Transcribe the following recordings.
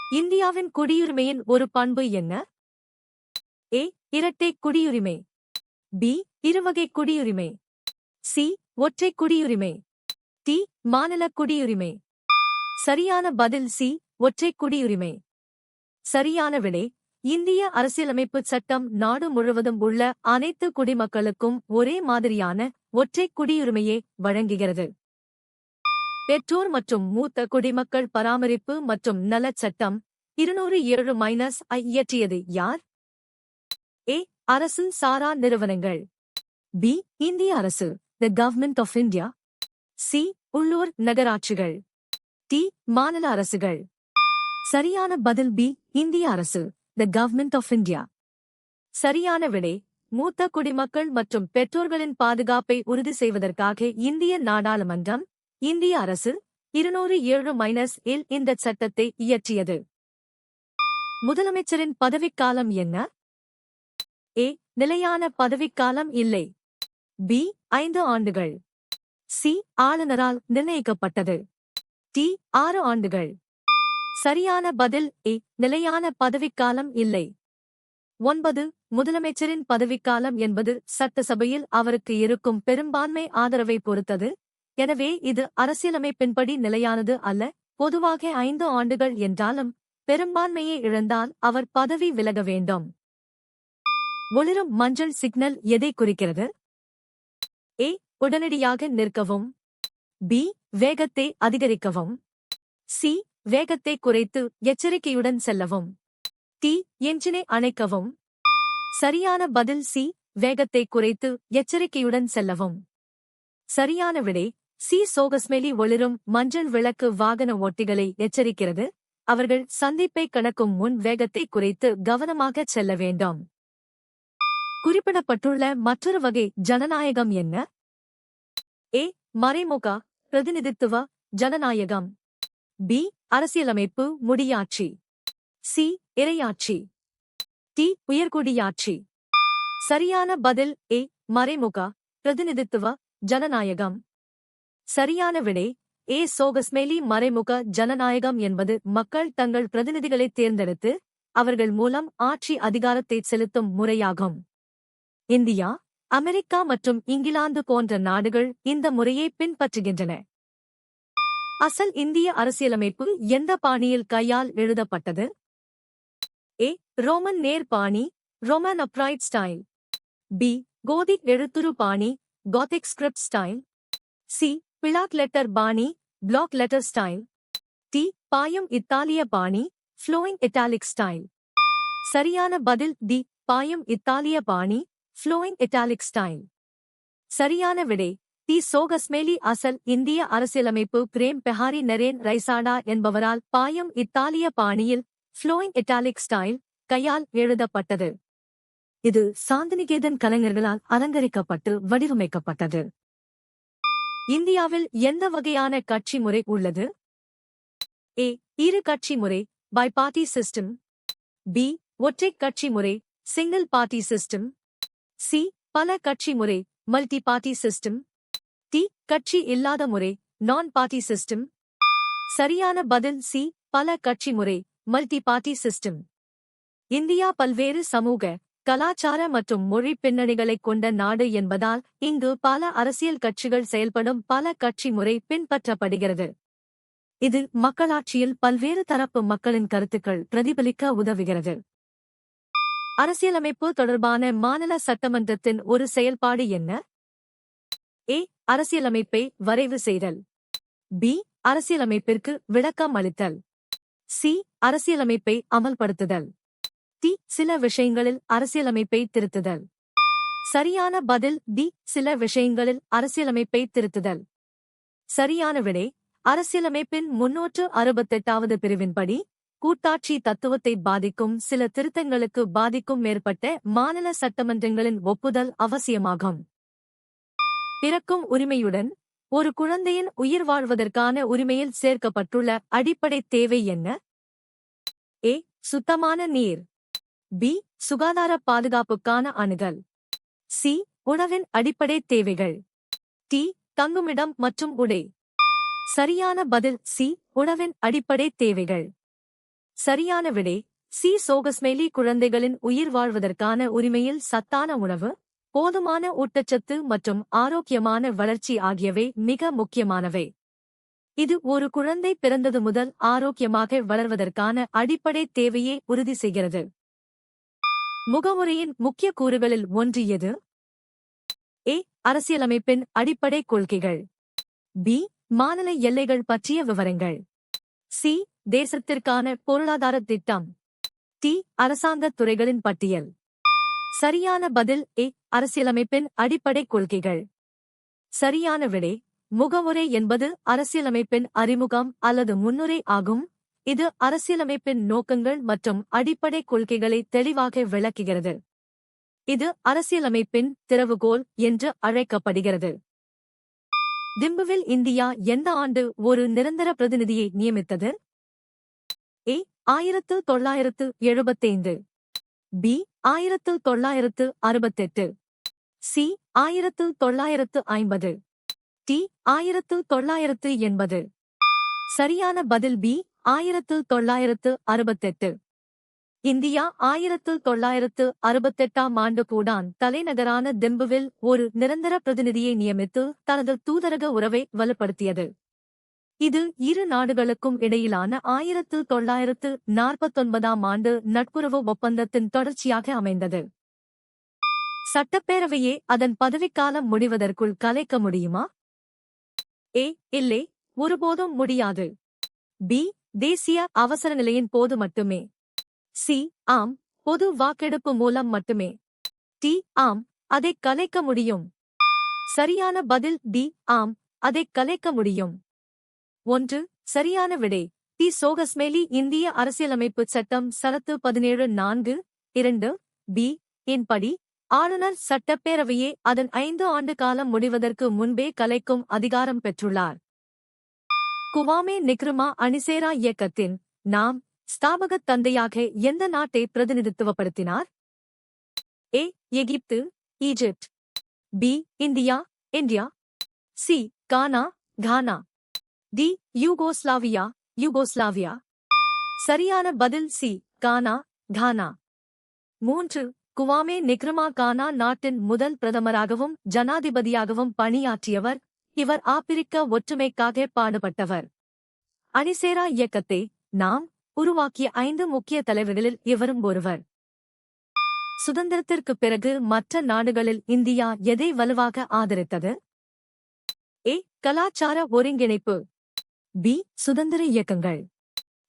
இந்தியாவின் குடியுரிமையின் ஒரு பண்பு என்ன? ஏ. இரட்டை குடியுரிமை. பி. இருவகை குடியுரிமை. சி. ஒற்றை குடியுரிமை. டி. மாநில குடியுரிமை. சரியான பதில் சி. ஒற்றை குடியுரிமை. சரியான விடை. இந்திய அரசியலமைப்புச் சட்டம் நாடு முழுவதும் உள்ள அனைத்து குடிமக்களுக்கும் ஒரே மாதிரியான ஒற்றை குடியுரிமையை வழங்குகிறது. பெற்றோர் மற்றும் மூத்த குடிமக்கள் பராமரிப்பு மற்றும் நலச் சட்டம் 207-ஐ இயற்றியது யார்? ஏ. அரசு சாரா நிறுவனங்கள். பி. இந்திய அரசு, the government of India. C. உள்ளூர் நகராட்சிகள். டி. மாநில அரசுகள். சரியான பதில் பி. இந்திய அரசு, தி கவர்மெண்ட் ஆஃப் இந்தியா. சரியான விடை. மூத்த குடிமக்கள் மற்றும் பெற்றோர்களின் பாதுகாப்பை உறுதி செய்வதற்காக இந்திய நாடாளுமன்றம், இந்திய அரசு 207-இல் இந்த சட்டத்தை இயற்றியது. முதலமைச்சரின் பதவிக்காலம் என்ன? ஏ. நிலையான பதவிக்காலம் இல்லை. பி. 5 ஆண்டுகள். சி. ஆளுநரால் நிர்ணயிக்கப்பட்டது. டி. 6 ஆண்டுகள். சரியான பதில் ஏ. நிலையான பதவிக்காலம் இல்லை. 9. முதலமைச்சரின் பதவிக்காலம் என்பது சட்டசபையில் அவருக்கு இருக்கும் பெரும்பான்மை ஆதரவை பொறுத்தது. எனவே இது அரசியலமைப்பின்படி நிலையானது அல்ல. பொதுவாக 5 ஆண்டுகள் என்றாலும் பெரும்பான்மையை இழந்தால் அவர் பதவி விலக வேண்டும். ஒளிரும் மஞ்சள் சிக்னல் எதை குறிக்கிறது? ஏ. உடனடியாக நிற்கவும். பி. வேகத்தை அதிகரிக்கவும். சி. வேகத்தை குறைத்து எச்சரிக்கையுடன் செல்லவும். டி. என்ஜினை அணைக்கவும். சரியான பதில் சி. வேகத்தை குறைத்து எச்சரிக்கையுடன் செல்லவும். சரியான விடை. சி. சோகஸ்மெலி ஒளிரும் மஞ்சள் விளக்கு வாகன ஓட்டிகளை எச்சரிக்கிறது. அவர்கள் சந்திப்பை கடக்கும் முன் வேகத்தை குறைத்து கவனமாகச் செல்ல வேண்டும். குறிப்பிடப்பட்டுள்ள மற்றொரு வகை ஜனநாயகம் என்ன? ஏ. மறைமுக பிரதிநிதித்துவ ஜனநாயகம். பி. அரசியலமைப்பு முடியாட்சி. சி. இறையாட்சி. டி. உயர்குடியாட்சி. சரியான பதில் ஏ. மறைமுக பிரதிநிதித்துவ ஜனநாயகம். சரியான விடை. ஏ. சோகஸ்மெலி மறைமுக ஜனநாயகம் என்பது மக்கள் தங்கள் பிரதிநிதிகளை தேர்ந்தெடுத்து அவர்கள் மூலம் ஆட்சி அதிகாரத்தை செலுத்தும் முறையாகும். இந்தியா, அமெரிக்கா மற்றும் இங்கிலாந்து போன்ற நாடுகள் இந்த முறையை பின்பற்றுகின்றன. அசல் இந்திய அரசியலமைப்பு எந்த பாணியில் கையால் எழுதப்பட்டது? ஏ. ரோமன் நேர் பாணி, Roman upright style. B. Gothic எழுத்துரு பாணி, Gothic script style. C. Black letter பாணி, பிளாக் லெட்டர் ஸ்டைல். டி. பாயும் இத்தாலிய பாணி, ஃப்ளோயிங் இட்டாலிக் ஸ்டைல். சரியான பதில் டி. பாயும் இத்தாலிய பாணி, ஃப்ளோயிங் இட்டாலிக் ஸ்டைல். சரியான விடை. டி. சோகஸ்மெலி அசல் இந்திய அரசியலமைப்பு பிரேம் பெஹாரி நரேன் ரைசாடா என்பவரால் பாயும் இத்தாலிய பாணியில் ஃப்ளோயிங் இட்டாலிக் ஸ்டைல் கையால் எழுதப்பட்டது. இது சாந்திநிகேதன் கலைஞர்களால் அலங்கரிக்கப்பட்டு வடிவமைக்கப்பட்டது. இந்தியாவில் எந்த வகையான கட்சி முறை உள்ளது? ஏ. இரு கட்சி முறை, பை பார்ட்டி சிஸ்டம். பி. ஒற்றை கட்சி முறை, சிங்கிள் பார்ட்டி சிஸ்டம். சி. பல கட்சி முறை, மல்டி பார்ட்டி சிஸ்டம். டி. கட்சி இல்லாத முறை, நான் பார்ட்டி சிஸ்டம். சரியான பதில் சி. பல கட்சி முறை, மல்டி பார்ட்டி சிஸ்டம். இந்தியா பல்வேறு சமூக, கலாச்சார மற்றும் மொழி பின்னணிகளைக் கொண்ட நாடு என்பதால் இங்கு பல அரசியல் கட்சிகள் செயல்படும் பல கட்சி முறை பின்பற்றப்படுகிறது. இது மக்களாட்சியில் பல்வேறு தரப்பு மக்களின் கருத்துக்கள் பிரதிபலிக்க உதவுகிறது. அரசியலமைப்பு தொடர்பான மாநில சட்டமன்றத்தின் ஒரு செயல்பாடு என்ன? ஏ. அரசியலமைப்பை வரைவு செய்தல். பி. அரசியலமைப்பிற்கு விளக்கம் அளித்தல். சி. அரசியலமைப்பை அமல்படுத்துதல். டி. சில விஷயங்களில் அரசியலமைப்பை திருத்துதல். சரியான பதில் டி. சில விஷயங்களில் அரசியலமைப்பை திருத்துதல். சரியான விடை. அரசியலமைப்பின் 368வது பிரிவின்படி கூட்டாட்சி தத்துவத்தை பாதிக்கும் சில திருத்தங்களுக்கு பாதிக்கும் மேற்பட்ட மாநில சட்டமன்றங்களின் ஒப்புதல் அவசியமாகும். பிறக்கும் உரிமையுடன் ஒரு குழந்தையின் உயிர் வாழ்வதற்கான உரிமையில் சேர்க்கப்பட்டுள்ள அடிப்படை தேவை என்ன? ஏ. சுத்தமான நீர். பி. சுகாதார பாதுகாப்புக்கான அணுகல். சி. உணவின் அடிப்படை தேவைகள். டி. தங்குமிடம் மற்றும் உடை. சரியான பதில் சி. உணவின் அடிப்படை தேவைகள். சரியான விடை சி. சோகஸ்மெலி. குழந்தைகளின் உயிர் வாழ்வதற்கான உரிமையில் சத்தான உணவு, போதுமான ஊட்டச்சத்து மற்றும் ஆரோக்கியமான வளர்ச்சி ஆகியவை மிக முக்கியமானவை. இது ஒரு குழந்தை பிறந்தது முதல் ஆரோக்கியமாக வளர்வதற்கான அடிப்படை தேவையை உறுதி செய்கிறது. முகமுறையின் முக்கிய கூறுகளில் ஒன்று எது? ஏ. அரசியலமைப்பின் அடிப்படை கொள்கைகள். பி. மாநில எல்லைகள் பற்றிய விவரங்கள். சி. தேசத்திற்கான பொருளாதார திட்டம். டி. அரசாங்கத் துறைகளின் பட்டியல். சரியான பதில் ஏ. அரசியலமைப்பின் அடிப்படை கொள்கைகள். சரியான விடை முகவுரை என்பது அரசியலமைப்பின் அறிமுகம் அல்லது முன்னுரை ஆகும். இது அரசியலமைப்பின் நோக்கங்கள் மற்றும் அடிப்படை கொள்கைகளை தெளிவாக விளக்குகிறது. இது அரசியலமைப்பின் திறவுகோல் என்று அழைக்கப்படுகிறது. திம்புவில் இந்தியா எந்த ஆண்டு ஒரு நிரந்தர பிரதிநிதியை நியமித்தது? ஏ. 1975. பி. 1968. சி. 1950. டி. 1980. சரியான பதில் பி. 1968. இந்தியா 1968ஆம் ஆண்டு பூடான் தலைநகரான திம்புவில் ஒரு நிரந்தர பிரதிநிதியை நியமித்து தனது தூதரக உறவை வலுப்படுத்தியது. இது இரு நாடுகளுக்கும் இடையிலான 1949ஆம் ஆண்டு நட்புறவு ஒப்பந்தத்தின் தொடர்ச்சியாக அமைந்தது. சட்டப்பேரவையே அதன் பதவிக்காலம் முடிவதற்குள் கலைக்க முடியுமா? ஏ. இல்லை, ஒருபோதும் முடியாது. பி. தேசிய அவசர நிலையின் போது மட்டுமே. சி. ஆம், பொது வாக்கெடுப்பு மூலம் மட்டுமே. டி. ஆம், அதைக் கலைக்க முடியும். சரியான பதில் டி. ஆம், அதைக் கலைக்க முடியும். 1. சரியான விடை டி. சோகஸ்மெலி. இந்திய அரசியலமைப்பு சட்டம் சரத்து 17(4) 2 பி இன் படி ஆளுநர் சட்டப்பேரவையே அதன் 5 ஆண்டு காலம் முடிவதற்கு முன்பே கலைக்கும் அதிகாரம் பெற்றுள்ளார். குவாமே நிக்ருமா அணிசேரா இயக்கத்தின் நாம் ஸ்தாபகத் தந்தையாக எந்த நாட்டை பிரதிநிதித்துவப்படுத்தினார்? ஏ. எகிப்து, Egypt. B. India, India. C. Ghana, Ghana. D. Yugoslavia, Yugoslavia. சரியான பதில் சி. கானா, கானா. 3. குவாமே நிக்ருமா கானா நாட்டின் முதல் பிரதமராகவும் ஜனாதிபதியாகவும் பணியாற்றியவர். இவர் ஆப்பிரிக்க ஒற்றுமைக்காக பாடுபட்டவர். அணிசேரா இயக்கத்தை நாம் உருவாக்கிய 5 முக்கிய தலைவர்களில் இவரும் ஒருவர். சுதந்திரத்திற்குப் பிறகு மற்ற நாடுகளில் இந்தியா எதை வலுவாக ஆதரித்தது? ஏ. கலாச்சார ஒருங்கிணைப்பு. பி. சுதந்திர இயக்கங்கள்.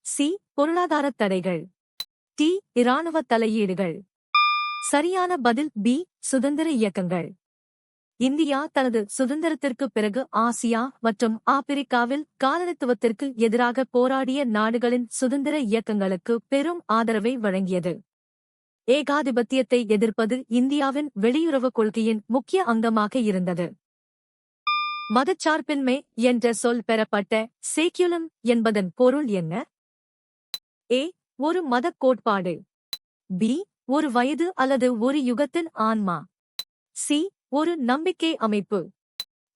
சி. பொருளாதாரத் தடைகள். டி. இராணுவ தலையீடுகள். சரியான பதில் பி. சுதந்திர இயக்கங்கள். இந்தியா தனது சுதந்திரத்திற்குப் பிறகு ஆசியா மற்றும் ஆப்பிரிக்காவில் காலனித்துவத்திற்கு எதிராக போராடிய நாடுகளின் சுதந்திர இயக்கங்களுக்கு பெரும் ஆதரவை வழங்கியது. ஏகாதிபத்தியத்தை எதிர்ப்பது இந்தியாவின் வெளியுறவுக் கொள்கையின் முக்கிய அங்கமாக இருந்தது. மதச்சார்பின்மை என்ற சொல் பெறப்பட்ட சேக்யுலம் என்பதன் பொருள் என்ன? ஏ. ஒரு மதக் கோட்பாடு. பி. ஒரு வயது அல்லது ஒரு யுகத்தின் ஆன்மா. சி. ஒரு நம்பிக்கை அமைப்பு.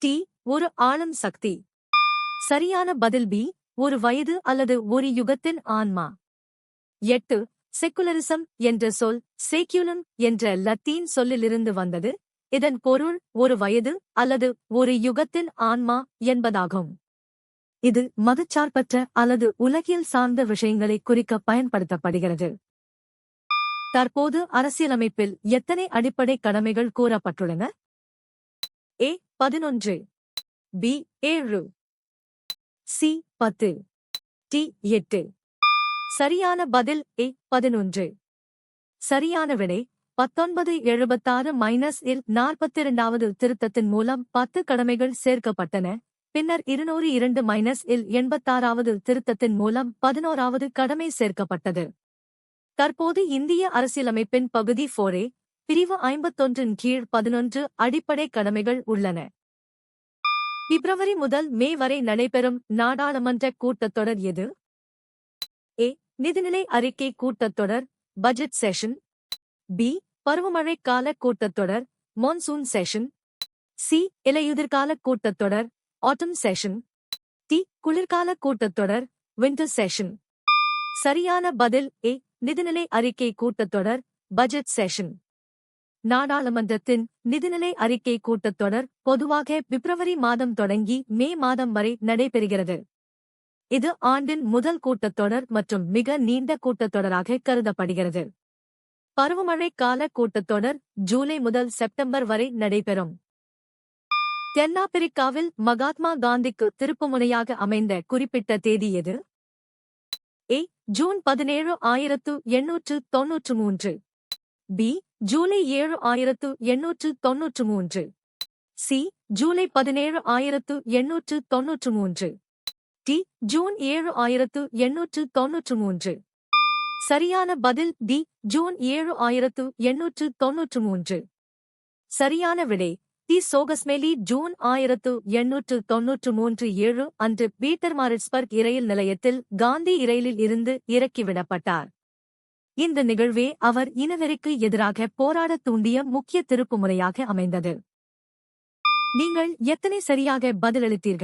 டி. ஒரு ஆளும் சக்தி. சரியான பதில் பி. ஒரு வயது அல்லது ஒரு யுகத்தின் ஆன்மா. 8. செக்குலரிசம் என்ற சொல் சேக்யுலம் என்ற லத்தீன் சொல்லிலிருந்து வந்தது. இதன் பொருள் ஒரு வயது அல்லது ஒரு யுகத்தின் ஆன்மா என்பதாகும். இது மதச்சார்பற்ற அல்லது உலகியல் சார்ந்த விஷயங்களை குறிக்க பயன்படுத்தப்படுகிறது. தற்போது அரசியலமைப்பில் எத்தனை அடிப்படை கடமைகள் கூறப்பட்டுள்ளன? ஏ. 11. பி. 7. சி. 10. டி. 8. சரியான பதில் ஏ. 11. சரியான விடை 1976 இல் 42வது திருத்தத்தின் மூலம் 10 கடமைகள் சேர்க்கப்பட்டன. பின்னர் 202 இல் 86வது திருத்தத்தின் மூலம் 11வது கடமை சேர்க்கப்பட்டது. தற்போது இந்திய அரசியலமைப்பின் பகுதி 4A பிரிவு 51 கீழ் 11 அடிப்படை கடமைகள் உள்ளன. பிப்ரவரி முதல் மே வரை நடைபெறும் நாடாளுமன்ற கூட்டத்தொடர் எது? ஏ. நிதிநிலை அறிக்கை கூட்டத்தொடர், பட்ஜெட் செஷன். பி. பருவமழை கால கூட்டத்தொடர், மான்சூன் செஷன். சி. இலையுதிர்கால கூட்டத்தொடர், ஆட்டம் செஷன். டி. குளிர்கால கூட்டத்தொடர், வின்டர் செஷன். சரியான பதில் ஏ. நிதிநிலை அறிக்கை கூட்டத்தொடர், பட்ஜெட் செஷன். நாடாளுமன்றத்தின் நிதிநிலை அறிக்கை கூட்டத்தொடர் பொதுவாக பிப்ரவரி மாதம் தொடங்கி மே மாதம் வரை நடைபெறுகிறது. இது ஆண்டின் முதல் கூட்டத்தொடர் மற்றும் மிக நீண்ட கூட்டத்தொடராக கருதப்படுகிறது. பருவமழை கால கூட்டத்தொடர் ஜூலை முதல் செப்டம்பர் வரை நடைபெறும். தென்னாப்பிரிக்காவில் மகாத்மா காந்திக்கு திருப்புமுனையாக அமைந்த குறிப்பிட்ட தேதி எது? A. June 17, 1893. B. July 7, 1893. C. July 17, 1893. D. June 7, 1893. சரியான பதில் டி. ஜூன் 7, 1893. சரியான விடை தி. சோகஸ்மேலி ஜூன் 1893 7 அன்று பீட்டர்மாரிட்ஸ்பர்க் இரயில் நிலையத்தில் காந்தி இரயிலில் இருந்து இறக்கிவிடப்பட்டார். இந்த நிகழ்வே அவர் இனவெறிக்கு எதிராக போராடத் தூண்டிய முக்கிய திருப்புமுறையாக அமைந்தது. நீங்கள் எத்தனை சரியாக பதிலளித்தீர்கள்?